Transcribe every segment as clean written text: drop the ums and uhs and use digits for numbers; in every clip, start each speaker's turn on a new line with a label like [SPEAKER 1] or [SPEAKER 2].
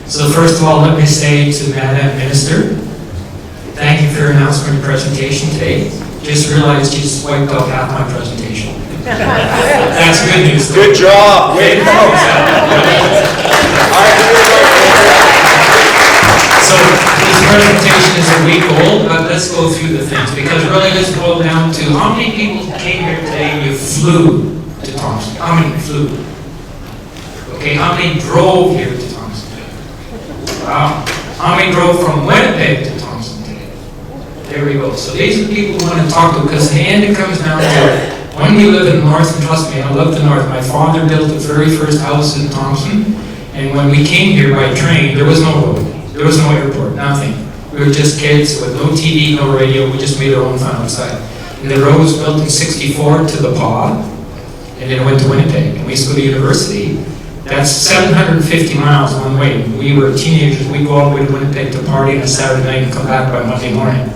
[SPEAKER 1] So first of all, let me say to Madam Minister, thank you for your announcement and presentation today. Just realized you just wiped out half my presentation. That's good news.
[SPEAKER 2] Good job. Way to go.
[SPEAKER 1] So this presentation is a week old, but let's go through the things, because really this boils down to how many people came here today and you flew to Thompson? How many flew? Okay, how many drove here to Thompson today? Wow. How many drove from Winnipeg to Thompson today? There we go. So these are the people we want to talk to, because in the end it comes down to when we live in the north, and trust me, I love the north. My father built the very first house in Thompson, and when we came here by train, there was no road, there was no airport, nothing. We were just kids with no TV, no radio. We just made our own fun outside. And the road was built in '64 to the Paw, and then it went to Winnipeg. And we used to go to university. That's 750 miles one way. When we were teenagers, we'd go all the way to Winnipeg to party on a Saturday night and come back by Monday morning.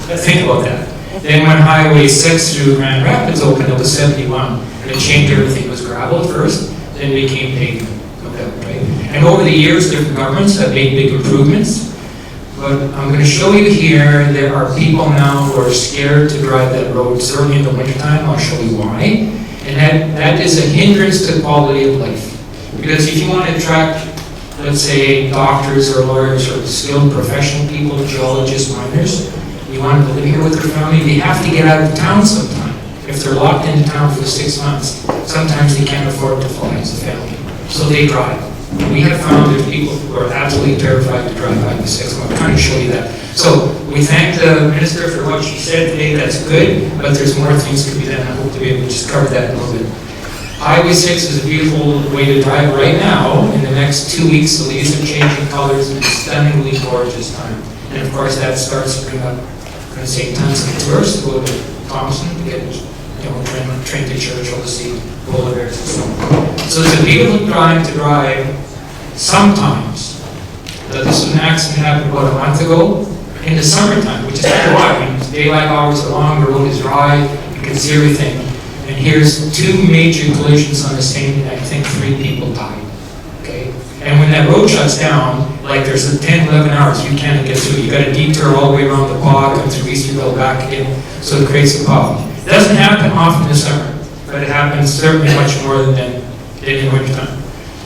[SPEAKER 1] Think about that. Then when Highway 6 through Grand Rapids opened, it was 71. And it changed everything. It was gravel at first, then it became pavement. Right? And over the years, different governments have made big improvements. But I'm going to show you here, there are people now who are scared to drive that road, certainly in the wintertime. I'll show you why. And that is a hindrance to quality of life. Because if you want to attract, let's say, doctors or lawyers or skilled professional people, geologists, miners, you want to live here with their family, they have to get out of town sometime. If they're locked into town for 6 months, sometimes they can't afford to fly as a family. So they drive. We have found there's people who are absolutely terrified to drive by the 6 months. I'm trying to show you that. So we thank the minister for what she said today. That's good, but there's more things to be done. I hope to be able to just cover that a little bit. Highway 6 is a beautiful way to drive right now. In the next 2 weeks, the leaves are changing colors and it's stunningly gorgeous time. And of course, that starts to bring up, I'm going to say, tons of tourists who go to Thompson to get, train to Churchill to see polar bears and so on. So it's a beautiful time to drive. Sometimes, this was an accident happened about a month ago in the summertime, which is quite why when daylight hours are long, the road is dry, you can see everything. And here's 2 major collisions on the same day. I think 3 people died. Okay? And when that road shuts down, like there's a 10, 11 hours, you can't get through. You got to detour all the way around the Paw, come through Easterville, back again. So it creates a problem. It doesn't happen often in the summer, but it happens certainly much more than in the wintertime.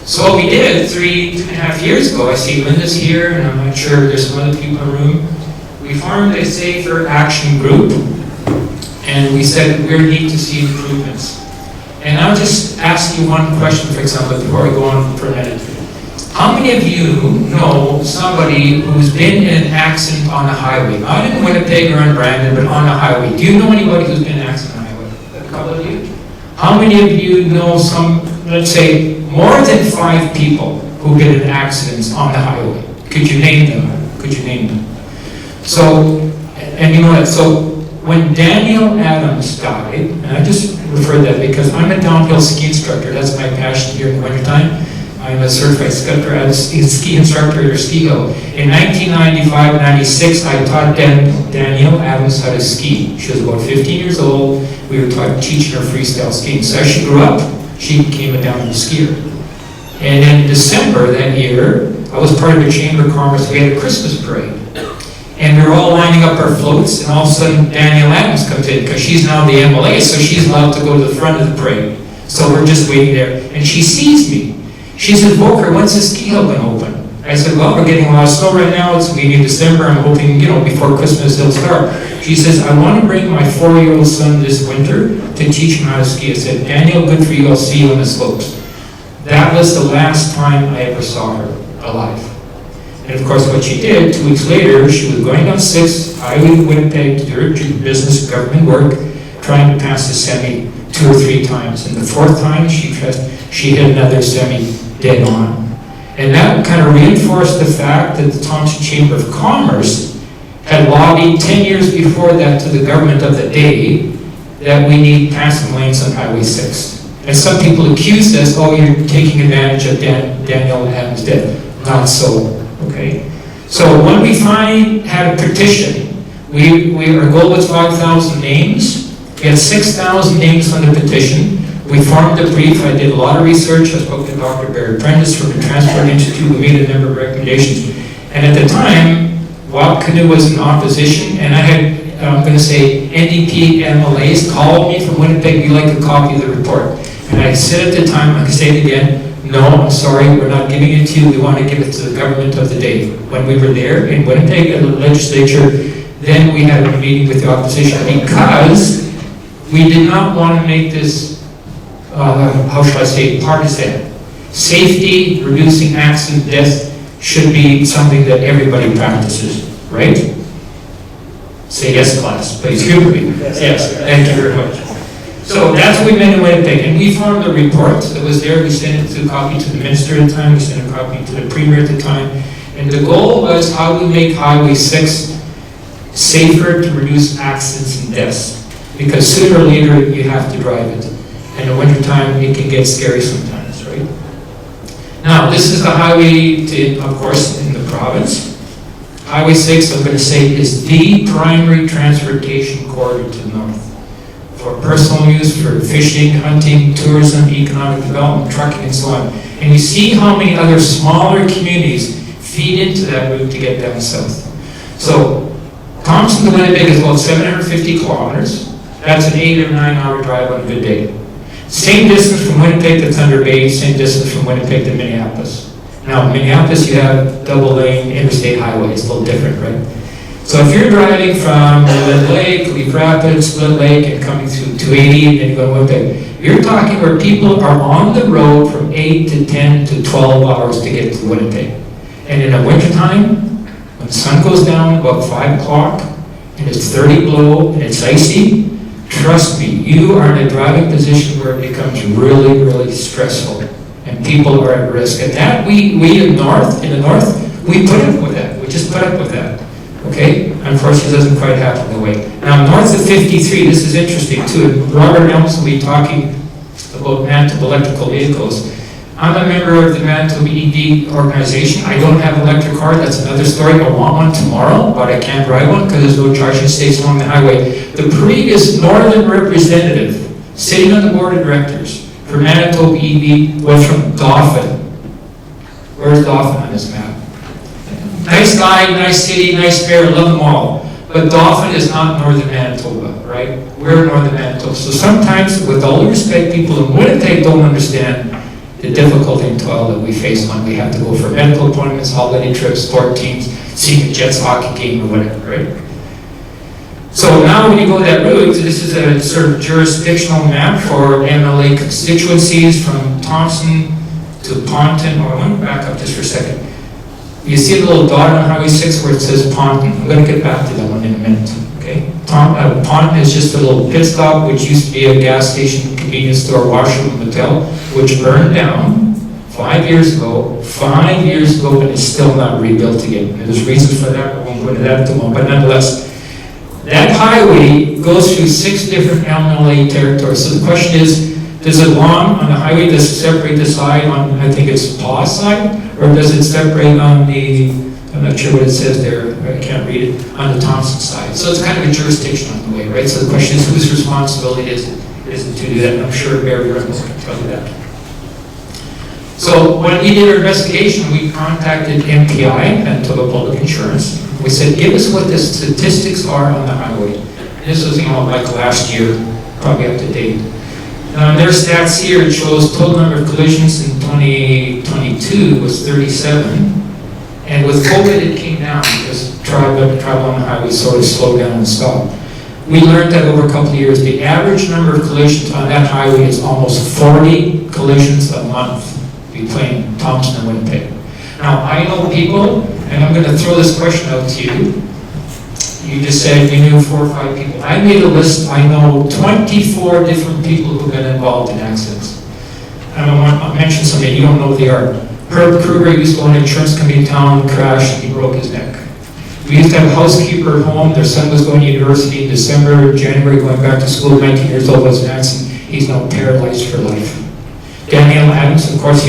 [SPEAKER 1] So what we did 3.5 years ago, I see Linda's here, and I'm not sure there's some other people in the room. We formed a Safer Action Group. And we said we need to see improvements. And I'll just ask you one question, for example, before I go on for a minute. How many of you know somebody who's been in an accident on a highway? Not in Winnipeg or in Brandon, but on a highway. Do you know anybody who's been in an accident on a highway? A couple of you? How many of you know some, let's say, more than 5 people who've been in accidents on the highway? Could you name them? Could you name them? So, and you know that, so when Daniel Adams died, and I just refer to that because I'm a downhill ski instructor, that's my passion here in the wintertime. I'm a certified ski instructor at Ski Hill. In 1995-96, I taught Danielle Adams how to ski. She was about 15 years old. We were teaching her freestyle skiing. So as she grew up, she became a downhill skier. And in December that year, I was part of the Chamber of Commerce. We had a Christmas parade. And we were all lining up our floats, and all of a sudden Danielle Adams comes in, because she's now the MLA, so she's allowed to go to the front of the parade. So we're just waiting there. And she sees me. She says, "Volker, when's the ski hill going to open?" I said, "Well, we're getting a lot of snow right now. It's going to be in December. I'm hoping, before Christmas it'll start." She says, "I want to bring my 4-year-old son this winter to teach him how to ski." I said, "Daniel, good for you. I'll see you on the slopes." That was the last time I ever saw her alive. And of course, what she did, 2 weeks later, she was going down 6th, Highway to Winnipeg, to do her business, government work, trying to pass the semi 2 or 3 times. And the 4th time, she hit another semi dead on. And that kind of reinforced the fact that the Thompson Chamber of Commerce had lobbied 10 years before that to the government of the day that we need passing lanes on Highway 6. And some people accused us, "Oh, you're taking advantage of Danielle Adams' death." Not so. Okay, so when we had a petition, our goal was 5,000 names. We had 6,000 names on the petition. We formed a brief. I did a lot of research. I spoke to Dr. Barry Prentice from the Transport Institute. We made a number of recommendations. And at the time, Wap Canoe was in opposition, and I had, I'm going to say, NDP MLAs called me from Winnipeg, we'd like a copy of the report. And I said at the time, I can say it again, no, I'm sorry, we're not giving it to you, we want to give it to the government of the day. When we were there in Winnipeg at the legislature, then we had a meeting with the opposition because we did not want to make this, how shall I say, partisan. Safety, reducing accident death should be something that everybody practices, right? Say yes, class, please, humor me. Yes, thank you very much. So that's what we meant in Winnipeg, and we formed a report that was there. We sent it to a copy to the minister at the time, we sent a copy to the premier at the time, and the goal was how we make Highway 6 safer to reduce accidents and deaths, because sooner or later you have to drive it. In the wintertime, it can get scary sometimes, right? Now, this is the highway, of course, in the province. Highway 6, I'm going to say, is the primary transportation corridor to the north. For personal use, for fishing, hunting, tourism, economic development, trucking, and so on. And you see how many other smaller communities feed into that route to get down south. So, Thompson to Winnipeg is about 750 kilometers. That's an 8 or 9 hour drive on a good day. Same distance from Winnipeg to Thunder Bay, same distance from Winnipeg to Minneapolis. Now, in Minneapolis, you have double lane interstate highway. It's a little different, right? So if you're driving from Red Lake, Leaf Rapids, Split Lake, and coming through 280, and then you go to Winnipeg, you're talking where people are on the road from 8 to 10 to 12 hours to get to Winnipeg. And in the wintertime, when the sun goes down about 5 o'clock, and it's 30 below, and it's icy, trust me, you are in a driving position where it becomes really, really stressful, and people are at risk. And that, we in the north, we put up with that. We just put up with that. Okay? Unfortunately, it doesn't quite happen that way. Now, north of 53, this is interesting too. Robert Elms will be talking about Manitoba electrical vehicles. I'm a member of the Manitoba EV organization. I don't have an electric car. That's another story. I want one tomorrow, but I can't drive one because there's no charging stations along the highway. The previous northern representative sitting on the board of directors for Manitoba EV was from Dauphin. Where's Dauphin on this map? Nice guy, nice city, nice mayor, love them all. But Dauphin is not northern Manitoba, right? We're northern Manitoba. So sometimes, with all due respect, people in Winnipeg don't understand the difficulty and toil that we face when we have to go for medical appointments, holiday trips, sport teams, seeing a Jets hockey game or whatever, right? So now when you go that route, this is a sort of jurisdictional map for MLA constituencies from Thompson to Ponton. Oh, I want to back up just for a second. You see the little dot on Highway 6 where it says Ponton. I'm going to get back to that one in a minute, okay? Ponton is just a little pit stop, which used to be a gas station, convenience store, washroom, motel, which burned down 5 years ago, and it's still not rebuilt again. And there's reasons for that, I won't go into that at the moment, but nonetheless, that highway goes through 6 different MLA territories. So the question is, does it belong on the highway, does it separate the side on, I think it's Paw side, or does it separate on the, I'm not sure what it says there, I can't read it, on the Thompson side. So it's kind of a jurisdiction on the way, right? So the question is, whose responsibility is it to do that? And I'm sure Barry Reynolds can tell you that. So when we did our investigation, we contacted MPI, Manitoba Public Insurance. We said, give us what the statistics are on the highway. And this was, like last year, probably up to date. Their stats here, it shows total number of collisions in 2022 was 37. And with COVID, it came down because travel on the highway sort of slowed down and stopped. We learned that over a couple of years, the average number of collisions on that highway is almost 40 collisions a month between Thompson and Winnipeg. Now, I know people, and I'm going to throw this question out to you. You just said you knew 4 or 5 people. I made a list. I know 24 different people who've been involved in accidents. And I want to mention something. You don't know who they are. Herb Kruger used to own an insurance company in town, crashed, and he broke his neck. We used to have a housekeeper at home. Their son was going to university in December, January, going back to school, 19 years old, was an accident. He's now paralyzed for life. Danielle Adams, of course,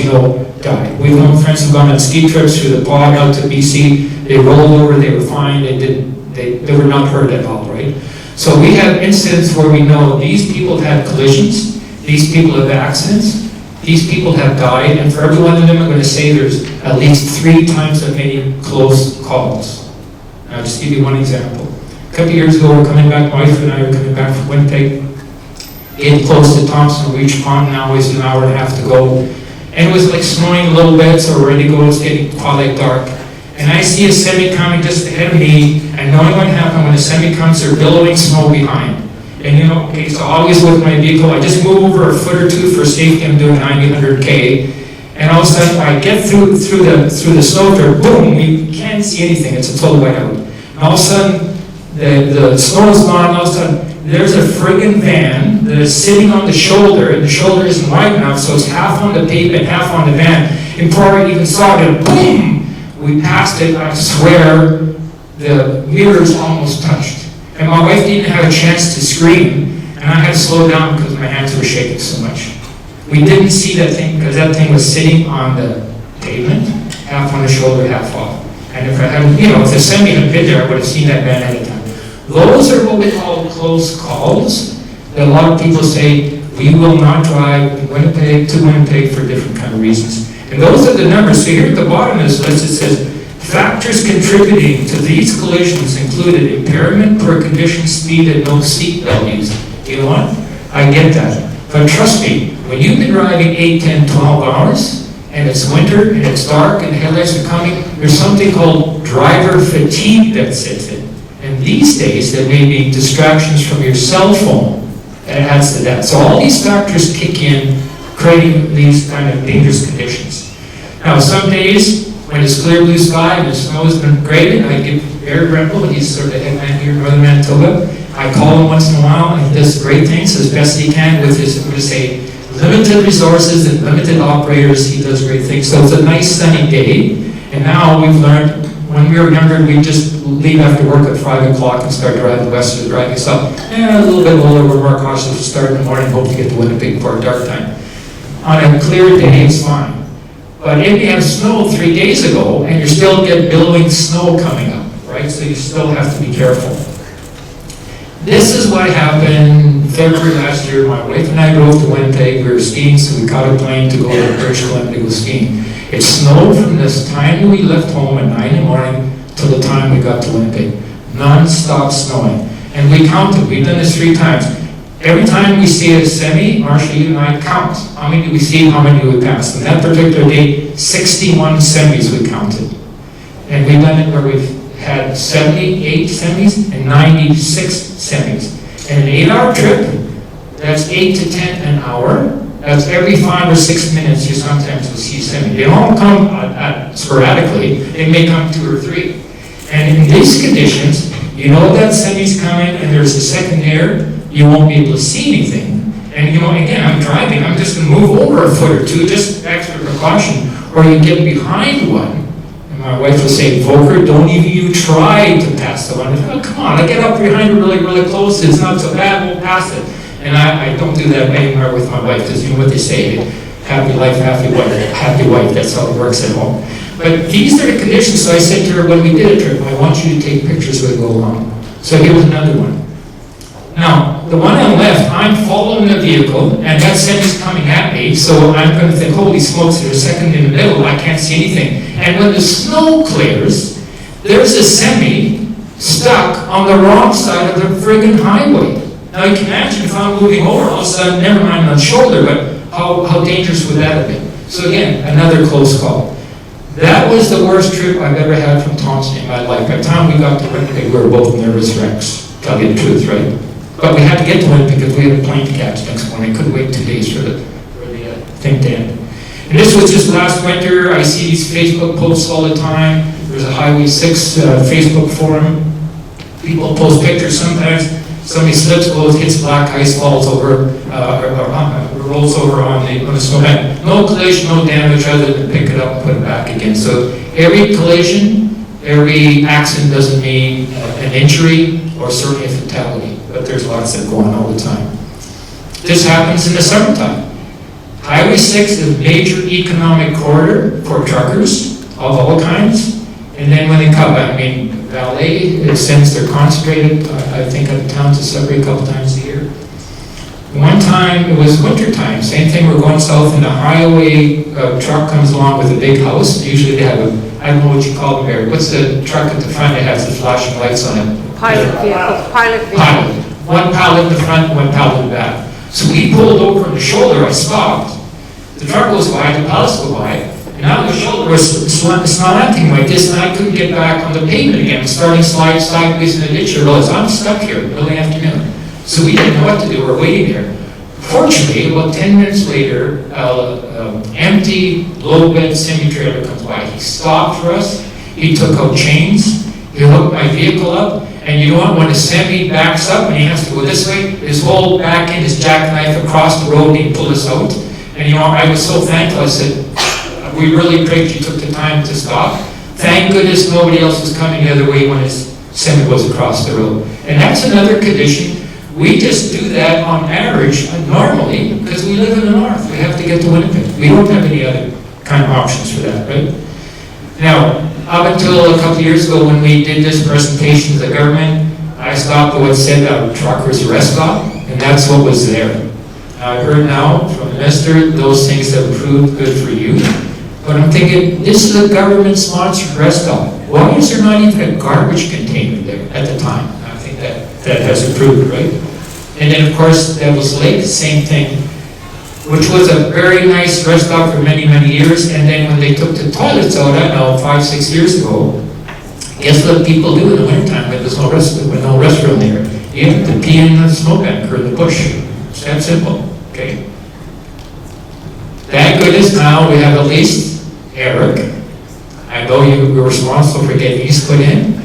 [SPEAKER 1] died. We've known friends who've gone on ski trips through the Paw out to BC. They rolled over, they were fine, they were not hurt at all, right? So we have incidents where we know these people had collisions, These people have accidents, these people have died, and for every one of them, I'm going to say there's at least 3 times as many close calls. I'll just give you one example. A couple of years ago, we're coming back, my wife and I were coming back from Winnipeg, getting close to Thompson Reach Pond. Now it's an hour and a half to go. And it was like snowing a little bit, so we're ready to go. It's getting twilight dark. And I see a semi coming just ahead of me, and knowing what happened when a semi comes, they're billowing snow behind. And you know, okay, so always with my vehicle, I just move over a foot or two for safety. I'm doing 90, 100K. And all of a sudden, I get through the snow drift, boom, you can't see anything. It's a total whiteout. And all of a sudden, the snow is gone, and all of a sudden, there's a friggin' van that is sitting on the shoulder, and the shoulder isn't wide enough, so it's half on the pavement, half on the van. And before I even saw it, boom! We passed it, I swear, the mirrors almost touched. And my wife didn't have a chance to scream, and I had to slow down because my hands were shaking so much. We didn't see that thing because that thing was sitting on the pavement, half on the shoulder, half off. And if I hadn't, you know, if the semi had been there, I would have seen that van at a time. Those are what we call close calls. That a lot of people say, we will not drive Winnipeg to Winnipeg for different kind of reasons. And those are the numbers. So here at the bottom of this list, it says, factors contributing to these collisions included impairment per condition, speed, and no seat belt use. You know what? I get that. But trust me, when you've been driving 8, 10, 12 hours, and it's winter, and it's dark, and the headlights are coming, there's something called driver fatigue that sets in. And these days, there may be distractions from your cell phone that adds to that. So all these factors kick in, creating these kind of dangerous conditions. Now, some days, when it's clear blue sky and the snow has been great, and I give Eric Rempel, he's sort of the head man here in Northern Manitoba, I call him once in a while, and he does great things as best he can with his, I'm going to say, limited resources and limited operators. He does great things. So it's a nice sunny day, and now we've learned, when we were younger, we'd just leave after work at 5 o'clock and start driving west of the driving south. A little bit older, we're more cautious to start in the morning, hope to get to Winnipeg before dark time. On a clear day, it's fine. But if you have snow 3 days ago, and you still get billowing snow coming up, right? So you still have to be careful. This is what happened February last year. My wife and I drove to Winnipeg. We were skiing, so we caught a plane to go to British Columbia to go skiing. It snowed from this time we left home at 9 in the morning till the time we got to Winnipeg. Non-stop snowing. And we counted. We've done this 3 times. Every time we see a semi, Marcia, you and I count. How many do we see, how many do we pass? And that particular day, 61 semis we counted. And we've done it where we've had 78 semis and 96 semis. And an 8-hour trip, that's 8 to 10 an hour. That's every 5 or 6 minutes you sometimes will see semi. They don't come sporadically. They may come 2 or 3. And in these conditions, you know that semi's coming and there's a second air, you won't be able to see anything. And you know, again, I'm driving, I'm just going to move over a foot or two, just extra precaution. Or you get behind one, and my wife will say, Volker, don't even you try to pass the one. Oh, come on, I get up behind her really, really close, it's not so bad, we'll pass it. And I don't do that anymore with my wife, because you know what they say, happy life, happy wife, that's how it works at home. But these are the conditions, so I said to her, when we did a trip, I want you to take pictures as we go along. So here was another one. Now, the one on the left, I'm following the vehicle, and that semi's coming at me, so I'm going to think, holy smokes, there's a second in the middle, I can't see anything. And when the snow clears, there's a semi stuck on the wrong side of the friggin' highway. Now, you can imagine if I'm moving over, all of a sudden, never mind on the shoulder, but how dangerous would that have been? So again, another close call. That was the worst trip I've ever had from Thompson in my life. By the time we got to Winnipeg, we were both nervous wrecks, to tell you the truth, right? But we had to get to Winnipeg because we had a plane to catch next morning. Couldn't wait 2 days for the thing to end. And this was just last winter. I see these Facebook posts all the time. There's a SaferHwySix Facebook forum. People post pictures sometimes. Somebody slips, goes, hits black ice, falls over, or rolls over on the snowbank. No collision, no damage other than pick it up and put it back again. So every collision, every accident doesn't mean an injury or certainly a fatality. But there's lots that go on all the time. This happens in the summertime. Highway 6 is a major economic corridor for truckers of all kinds. And then when they come, I mean, Valley, it sends their concentrated, I think, out of town to Sudbury a couple times a year. One time, it was winter time, same thing, we're going south and the highway truck comes along with a big house. Usually they have a, I don't know what you call them there, what's the truck at the front that has the flashing lights on it?
[SPEAKER 2] Pilot vehicle.
[SPEAKER 1] Pilot. One pallet in the front, one pallet in the back. So we pulled over on the shoulder, I stopped. The truck goes by, the pallets go by, and now the shoulder was slanting like this, and I couldn't get back on the pavement again. I'm starting to slide sideways in the ditch. I realized I'm stuck here, middle of the afternoon. So we didn't know what to do, we're waiting there. Fortunately, about 10 minutes later, empty, low-bed semi-trailer comes by. He stopped for us, he took out chains, he hooked my vehicle up, and you know what, when the semi backs up and he has to go this way, his whole back end, his jackknife across the road, and he pulled us out. And you know, I was so thankful, I said, we really appreciate you took the time to stop. Thank goodness nobody else was coming the other way when his semi was across the road. And that's another condition. We just do that on average, normally, because we live in the north. We have to get to Winnipeg. We don't have any other kind of options for that, right? Now, up until a couple of years ago when we did this presentation to the government, I stopped at what said a trucker's rest stop, and that's what was there. I heard now from the minister, those things have proved good for you. But I'm thinking, this is a government-sponsored rest stop. Why is there not even a garbage container there at the time? I think that has improved, right? And then, of course, Devil's Lake, same thing, which was a very nice rest stop for many, many years. And then when they took the toilets out, I don't know, 5-6 years ago, guess what people do in the wintertime when there's no restroom there? You have to pee in the snowbank or the bush. It's that simple, okay? Thank goodness now we have at least Eric. I know you were responsible for getting these put in.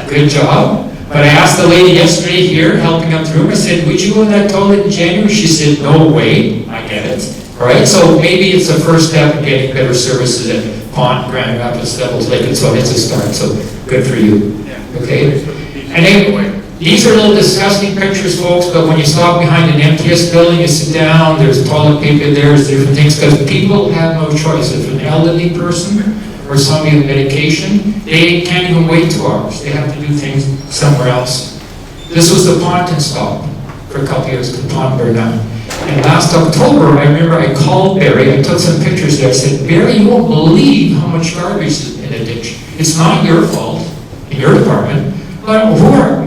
[SPEAKER 1] Good job. But I asked the lady yesterday here, helping up the room, I said, would you go in that toilet in January? She said, no way. I get it. All right, so maybe it's the first step in getting better services at Pont, Grand Rapids, Devil's Lake, and so it's a start, so good for you. Okay? And anyway, these are little disgusting pictures, folks, but when you stop behind an NTS building, you sit down, there's toilet paper, there's different things, because people have no choice. If an elderly person or somebody with medication, they can't even wait 2 hours. They have to do things somewhere else. This was the Ponton stop for a couple years, the Pont burned down. And last October, I remember I called Barry, I took some pictures there, I said, Barry, you won't believe how much garbage is in the ditch. It's not your fault, in your department, but who are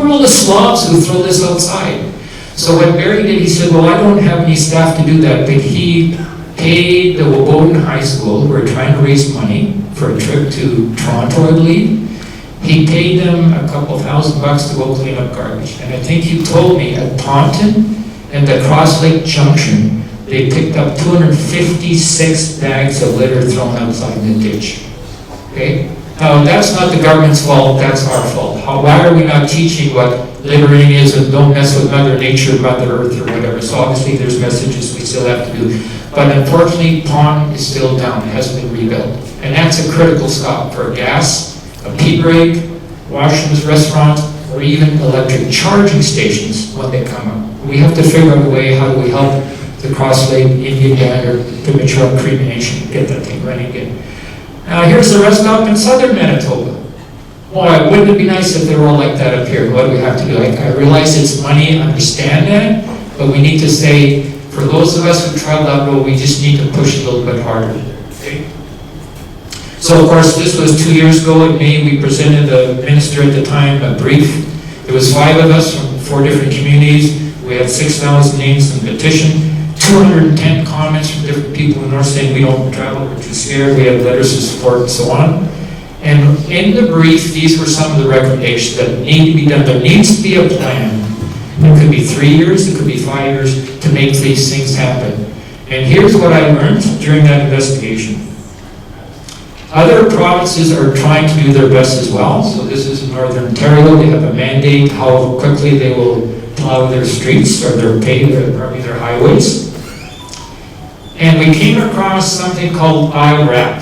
[SPEAKER 1] all the slobs who throw this outside? So what Barry did, he said, well, I don't have any staff to do that, but he paid the Woboden High School, who were trying to raise money for a trip to Toronto, I believe. He paid them a couple $1,000 to go clean up garbage. And I think he told me at Ponton and the Cross Lake Junction, they picked up 256 bags of litter thrown outside in the ditch. Okay? Now, that's not the government's fault, that's our fault. Why are we not teaching what littering is and don't mess with Mother Nature, Mother Earth, or whatever? So obviously there's messages we still have to do. But unfortunately, Pond is still down, it hasn't been rebuilt. And that's a critical stop for gas, a pee break, washrooms, restaurants, or even electric charging stations when they come up. We have to figure out a way, how do we help the Cross Lake, Indian Dagger, premature cremation, get that thing running again. Now here's the rest stop in southern Manitoba. Boy, wouldn't it be nice if they were all like that up here? What do we have to do? I realize it's money, understand that, but we need to say, for those of us who travel that road, we just need to push a little bit harder. Okay? So of course, this was 2 years ago in May. We presented the minister at the time a brief. There was 5 of us from 4 different communities. We had 6,000 names in the petition. 210 comments from different people in North saying we don't travel, we're too scared, we have letters of support and so on. And in the brief, these were some of the recommendations that need to be done. There needs to be a plan. It could be 3 years, it could be 5 years to make these things happen. And here's what I learned during that investigation. Other provinces are trying to do their best as well. So this is in Northern Ontario, they have a mandate how quickly they will plow their streets or their highways. And we came across something called IRAP.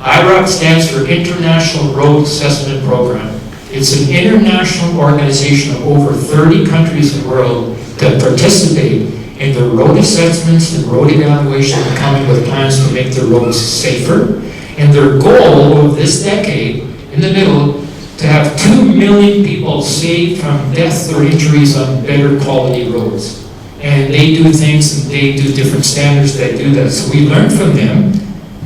[SPEAKER 1] IRAP stands for International Road Assessment Program. It's an international organization of over 30 countries in the world that participate in the road assessments and road evaluation and coming with plans to make the roads safer. And their goal over this decade, in the middle,
[SPEAKER 2] to have 2 million people saved from death or injuries on better quality roads. And they do things, and they do different standards that do that. So we learn from them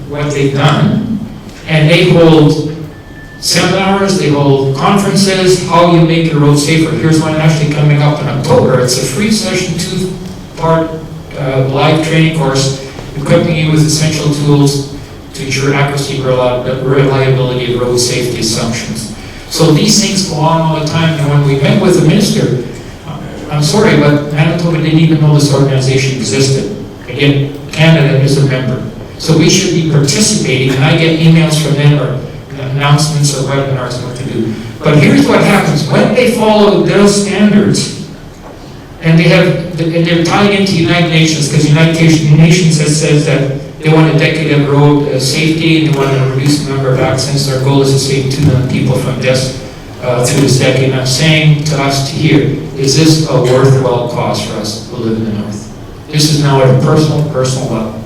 [SPEAKER 2] what they've done, and they hold seminars, they hold conferences, how you make your road safer. Here's one actually coming up in October. It's a free session, 2-part live training course, equipping you with essential tools to ensure accuracy and reliability of road safety assumptions. So these things go on all the time, and when we met with the minister, I'm sorry, but Manitoba didn't even know this organization existed. Again, Canada is a member. So we should be participating, and I get emails from them, or announcements or webinars on what to do. But here's what happens. When they follow those standards, and they're tied into United Nations, because United Nations says that they want a decade of road safety, and they want to reduce the number of accidents. Their goal is to save 2 million people from death through this decade. And I'm saying to us here, is this a worthwhile cause for us to live in the North? This is now at a personal level.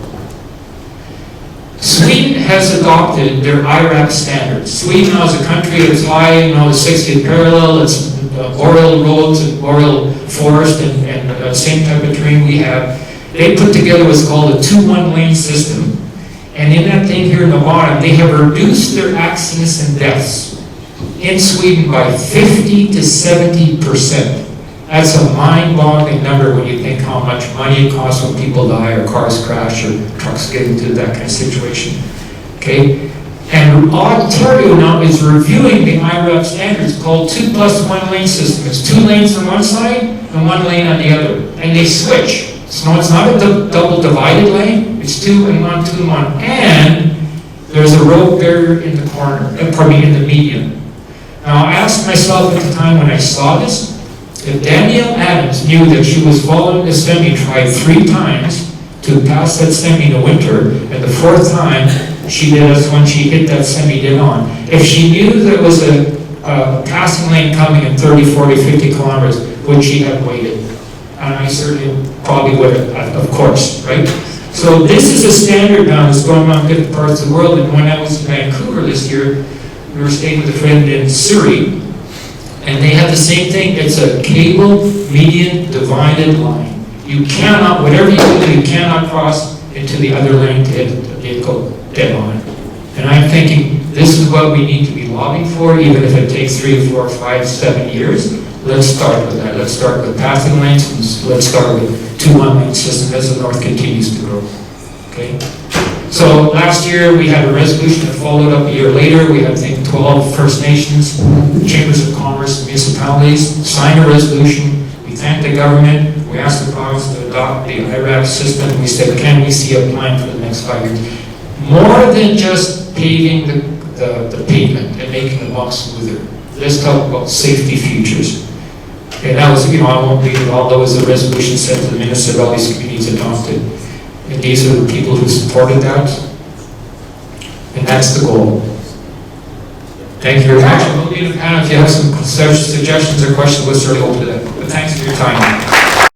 [SPEAKER 2] Sweden has adopted their IRAP standards. Sweden now is a country that's high, the 60th parallel, it's boreal roads and boreal forest and the same type of terrain we have. They put together what's called a 2-1 lane system. And in that thing here in the bottom, they have reduced their accidents and deaths in Sweden by 50 to 70%. That's a mind-boggling number when you think how much money it costs when people die or cars crash or trucks get into that kind of situation. Okay? And Ontario now is reviewing the IRAP standards called 2+1 lane system. It's 2 lanes on one side and 1 lane on the other. And they switch. So it's not a double divided lane, it's 2 and 1, 2 and 1. And there's a road barrier in the corner, in the median. Now I asked myself at the time when I saw this, if Danielle Adams knew that she was following the semi-tribe 3 times to pass that semi in the winter, and the 4th time she did us when she hit that semi dead on. If she knew there was a passing lane coming in 30, 40, 50 kilometers, would she have waited? And I certainly probably would have, of course, right? So this is a standard now that's going on in different parts of the world. And when I was in Vancouver this year, we were staying with a friend in Surrey, and they have the same thing. It's a cable median divided line. You cannot, whatever you do, you cannot cross into the other lane to hit the vehicle dead on. And I'm thinking, this is what we need to be lobbying for, even if it takes 3, 4, 5, 7 years. Let's start with that. Let's start with passing lanes, and let's start with 2-1 lane system as the North continues to grow. Okay? So last year we had a resolution that followed up a year later. We had, I think, 12 First Nations, Chambers of Commerce, municipalities sign a resolution. We thanked the government. We asked the province to adopt the IRAP system. We said, can we see a plan for the next 5 years? More than just paving the pavement and making the bumps smoother. Let's talk about safety futures. And that was, I won't read it all. That was the resolution sent to the minister that all these communities adopted. And these are the people who supported that. And that's the goal. Thank you very much. We'll leave it, Hannah, if you have some suggestions or questions, we'll certainly open to that. But thanks for your time.